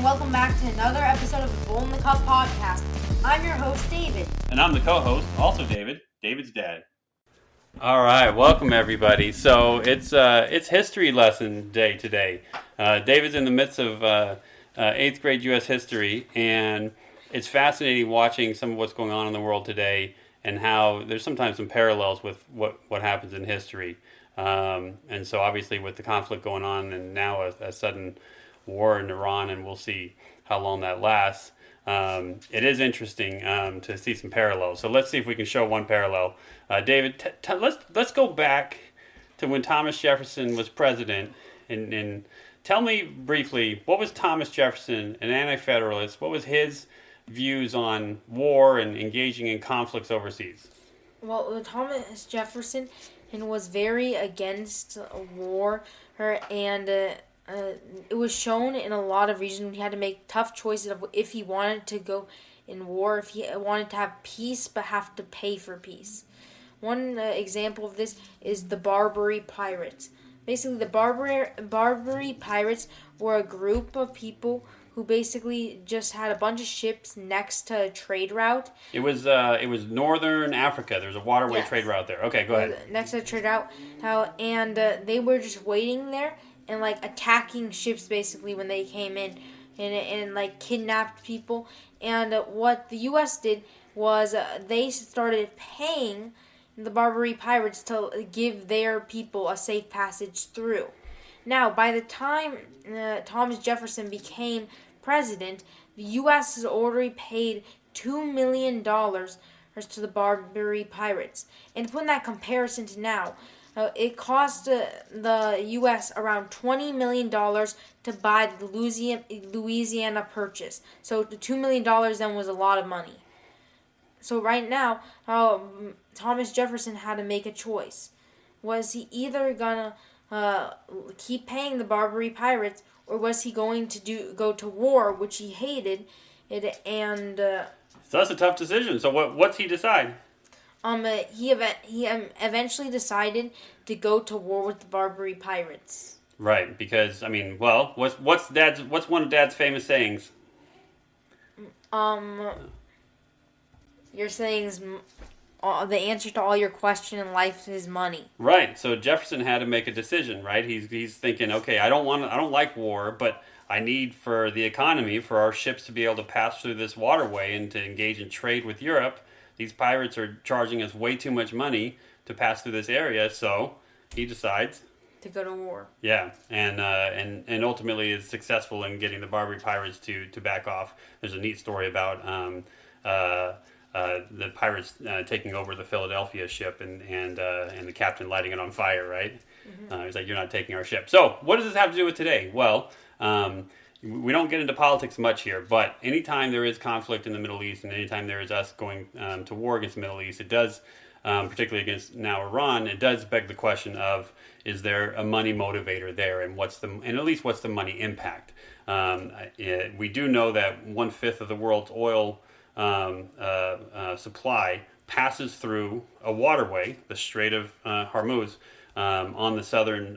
and welcome back to another episode of the Bull in the Cup podcast. I'm your host, David. And I'm the co-host, also David, David's dad. All right, welcome everybody. So it's history lesson day today. David's in the midst of 8th grade U.S. history, and it's fascinating watching some of what's going on in the world today and how there's sometimes some parallels with what happens in history. And so obviously with the conflict going on and now a sudden war in Iran, and we'll see how long that lasts. It is interesting to see some parallels. So let's see if we can show one parallel. David, let's go back to when Thomas Jefferson was president, and tell me briefly, what was Thomas Jefferson, an anti-federalist? What was his views on war and engaging in conflicts overseas? Well, Thomas Jefferson was very against war, and it was shown in a lot of reasons. He had to make tough choices of if he wanted to go in war, if he wanted to have peace but have to pay for peace. One example of this is the Barbary Pirates. Basically, the Barbary Pirates were a group of people who basically just had a bunch of ships next to a trade route. It was northern Africa. There's a waterway trade route there. Okay, go ahead. Next to a trade route, and they were just waiting there and attacking ships basically when they came in, and kidnapped people. And what the U.S. did was they started paying the Barbary Pirates to give their people a safe passage through. Now, by the time Thomas Jefferson became president, the U.S. has already paid $2 million to the Barbary Pirates. And to put in that comparison to now, it cost the U.S. around $20 million to buy the Louisiana Purchase. So the $2 million then was a lot of money. So right now, Thomas Jefferson had to make a choice. Was he either gonna keep paying the Barbary Pirates, or was he going to go to war, which he hated? So that's a tough decision. So what's he decide? He eventually decided to go to war with the Barbary Pirates. Right, because what's one of Dad's famous sayings? Your sayings. The answer to all your question in life is money. Right. So Jefferson had to make a decision, right? He's thinking, okay, I don't like war, but I need for the economy, for our ships to be able to pass through this waterway and to engage in trade with Europe. These pirates are charging us way too much money to pass through this area, so he decides to go to war. Yeah, and ultimately is successful in getting the Barbary Pirates to back off. There's a neat story about the pirates taking over the Philadelphia ship and the captain lighting it on fire, right? Mm-hmm. He's like, you're not taking our ship. So what does this have to do with today? Well, we don't get into politics much here, but anytime there is conflict in the Middle East and anytime there is us going to war against the Middle East, it does, particularly against now Iran, it does beg the question of, is there a money motivator there, and at least what's the money impact? We do know that 1/5 of the world's oil supply passes through a waterway, the Strait of Hormuz, on the southern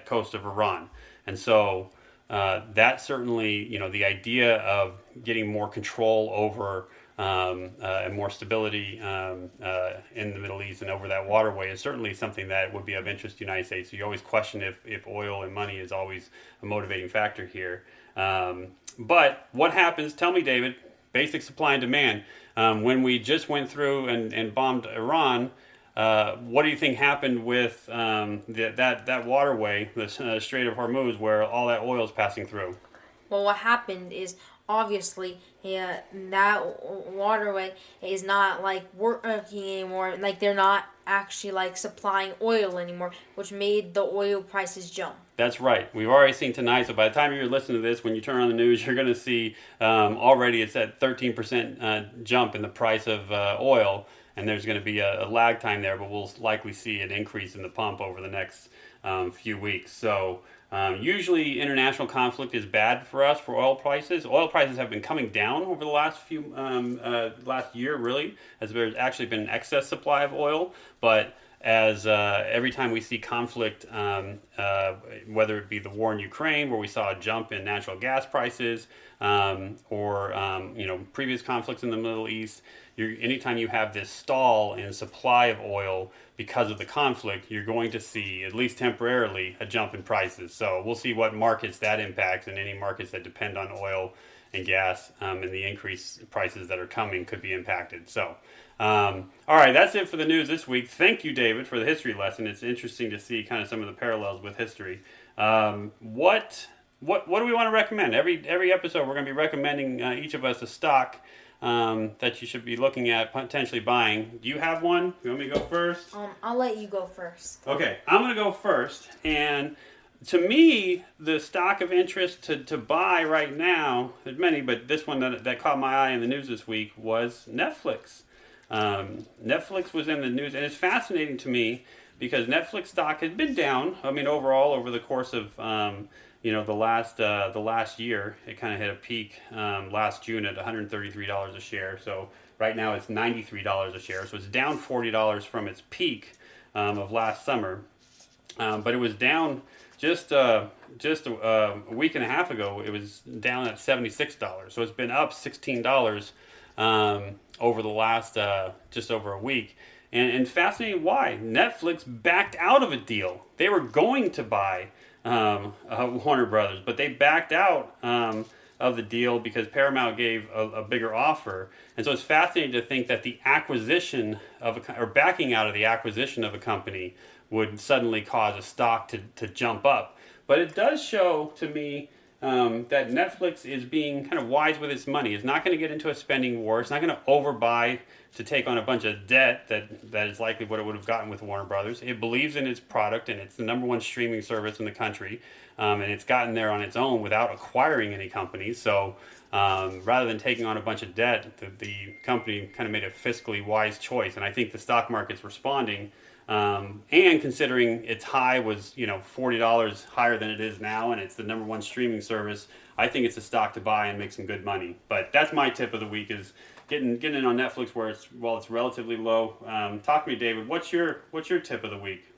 coast of Iran. And so that certainly, the idea of getting more control over and more stability in the Middle East and over that waterway is certainly something that would be of interest to the United States. So you always question if oil and money is always a motivating factor here. But what happens, tell me, David, basic supply and demand. When we just went through and bombed Iran, what do you think happened with that waterway, the Strait of Hormuz, where all that oil is passing through? Well, what happened is obviously that waterway is not working anymore. They're not actually supplying oil anymore, which made the oil prices jump. That's right. We've already seen tonight, so by the time you're listening to this, when you turn on the news, you're going to see already it's at 13% jump in the price of oil, and there's going to be a lag time there, but we'll likely see an increase in the pump over the next few weeks. So usually international conflict is bad for us for oil prices. Oil prices have been coming down over the last year, really, as there's actually been an excess supply of oil, but as every time we see conflict, whether it be the war in Ukraine, where we saw a jump in natural gas prices, or previous conflicts in the Middle East, anytime you have this stall in supply of oil because of the conflict, you're going to see, at least temporarily, a jump in prices. So we'll see what markets that impacts, and any markets that depend on oil and gas, and the increased prices that are coming could be impacted. So, all right, that's it for the news this week. Thank you, David, for the history lesson. It's interesting to see kind of some of the parallels with history. What do we want to recommend? Every episode, we're going to be recommending each of us a stock that you should be looking at potentially buying. Do you have one? You want me to go first? I'll let you go first. Okay, I'm going to go first. And to me, the stock of interest to buy right now, there's many, but this one that caught my eye in the news this week was Netflix. Netflix was in the news, and it's fascinating to me because Netflix stock has been down. I mean, overall, over the course of the last year, it kind of hit a peak last June at $133 a share. So right now it's $93 a share. So it's down $40 from its peak of last summer. But it was down just a week and a half ago. It was down at $76. So it's been up $16 over the last just over a week. And fascinating why. Netflix backed out of a deal. They were going to buy Warner Brothers, but they backed out of the deal because Paramount gave a bigger offer. And so it's fascinating to think that the acquisition or backing out of the acquisition of a company would suddenly cause a stock to jump up. But it does show to me that Netflix is being kind of wise with its money. It's not going to get into a spending war. It's not going to overbuy to take on a bunch of debt that is likely what it would have gotten with Warner Brothers. It believes in its product, and it's the number one streaming service in the country, and it's gotten there on its own without acquiring any companies. So rather than taking on a bunch of debt, the company kind of made a fiscally wise choice, and I think the stock market's responding. And considering its high was $40 higher than it is now, and it's the number one streaming service, I think it's a stock to buy and make some good money. But that's my tip of the week, is getting in on Netflix where it's relatively low. Talk to me, David. What's your tip of the week?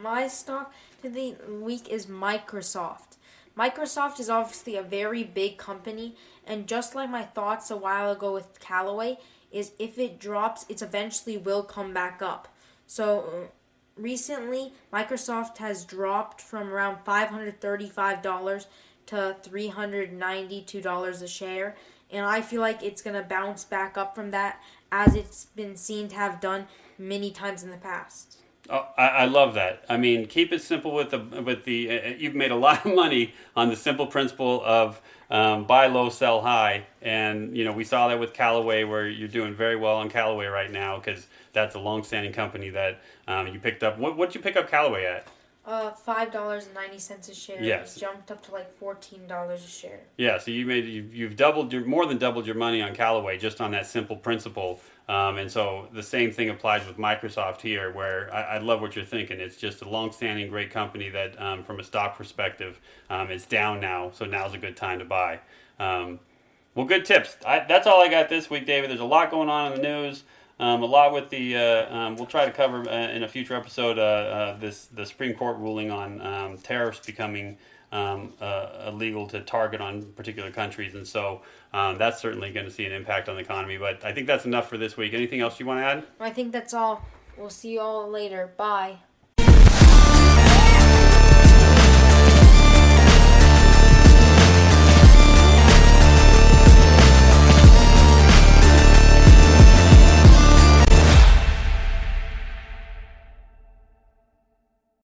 My stock to the week is Microsoft. Microsoft is obviously a very big company, and just like my thoughts a while ago with Callaway, is if it drops, it eventually will come back up. So recently, Microsoft has dropped from around $535 to $392 a share, and I feel like it's going to bounce back up from that, as it's been seen to have done many times in the past. Oh, I love that. I mean, keep it simple with the. You've made a lot of money on the simple principle of buy low, sell high, and we saw that with Callaway, where you're doing very well on Callaway right now because that's a long-standing company that you picked up. What did you pick up Callaway at? $5.90 a share. Yes. It jumped up to like $14 a share. Yeah, so you've more than doubled your money on Callaway just on that simple principle. And so the same thing applies with Microsoft here, where I love what you're thinking. It's just a long-standing great company that, from a stock perspective, it's down now, so now's a good time to buy. Well, good tips. That's all I got this week, David. There's a lot going on in the news. A lot with the, we'll try to cover in a future episode the Supreme Court ruling on tariffs becoming illegal to target on particular countries. And so that's certainly going to see an impact on the economy. But I think that's enough for this week. Anything else you want to add? I think that's all. We'll see you all later. Bye.